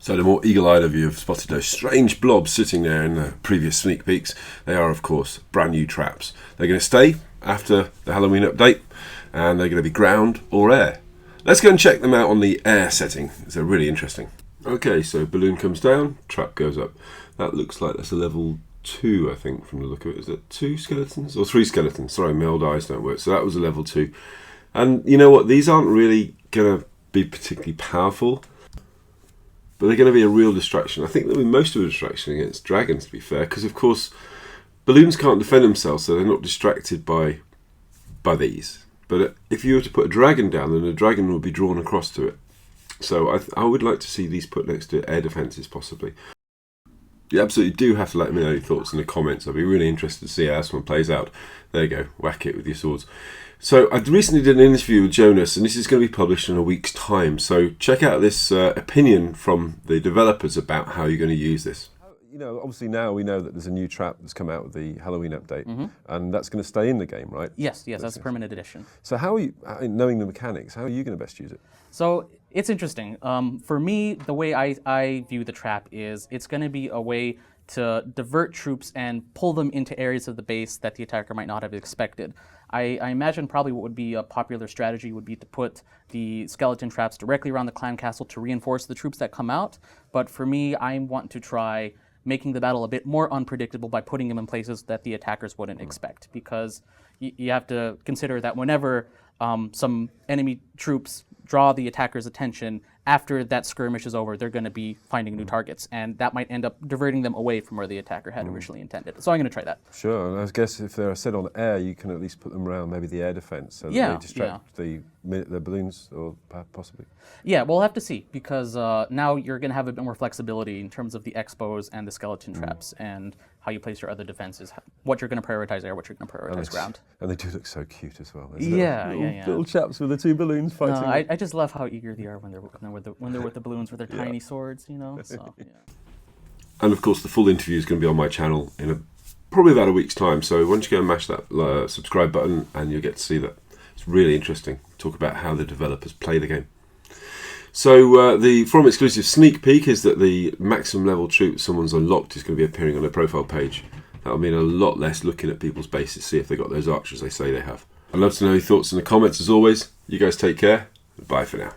So the more eagle-eyed of you have spotted those strange blobs sitting there in the previous sneak peeks. They are, of course, brand new traps. They're going to stay after the Halloween update, and they're going to be ground or air. Let's go and check them out on the air setting. They're really interesting. Okay, so balloon comes down, trap goes up. That looks like that's a level 2, I think, from the look of it. Is that 2 skeletons? Or 3 skeletons? Sorry, my old eyes don't work. So that was a level 2. And you know what? These aren't really going to be particularly powerful, but they're going to be a real distraction. I think they'll be most of a distraction against dragons, to be fair, because, of course, balloons can't defend themselves, so they're not distracted by these. But if you were to put a dragon down, then the dragon will be drawn across to it. So I would like to see these put next to air defences, possibly. You absolutely do have to let me know your thoughts in the comments. I'd be really interested to see how this one plays out. There you go, whack it with your swords. So I recently did an interview with Jonas, and this is going to be published in a week's time. So check out this opinion from the developers about how you're going to use this. You know, obviously now we know that there's a new trap that's come out with the Halloween update, and that's going to stay in the game, right? Yes, that's a permanent addition. So how are you, knowing the mechanics, how are you going to best use it? So it's interesting. For me, the way I view the trap is it's going to be a way to divert troops and pull them into areas of the base that the attacker might not have expected. I imagine probably what would be a popular strategy would be to put the skeleton traps directly around the clan castle to reinforce the troops that come out. But for me, I want to try making the battle a bit more unpredictable by putting them in places that the attackers wouldn't expect, because you have to consider that whenever some enemy troops draw the attacker's attention, after that skirmish is over, they're going to be finding new targets, and that might end up diverting them away from where the attacker had originally intended. So I'm going to try that. Sure, and I guess if they're set on air, you can at least put them around maybe the air defense, so that they distract the balloons, or possibly. Yeah, we'll have to see, because now you're going to have a bit more flexibility in terms of the expos and the skeleton traps, and how you place your other defenses, what you're going to prioritize air, what you're going to prioritize ground. And they do look so cute as well. Little chaps with the 2 balloons fighting. No, I just love how eager they are when they're with the balloons with their tiny swords, you know. So, yeah. And of course, the full interview is going to be on my channel in probably about a week's time. So why don't you go and mash that subscribe button, and you'll get to see that. It's really interesting. Talk about how the developers play the game. So the forum exclusive sneak peek is that the maximum level troop someone's unlocked is going to be appearing on their profile page. That'll mean a lot less looking at people's bases, see if they got those archers they say they have. I'd love to know your thoughts in the comments as always. You guys take care. Bye for now.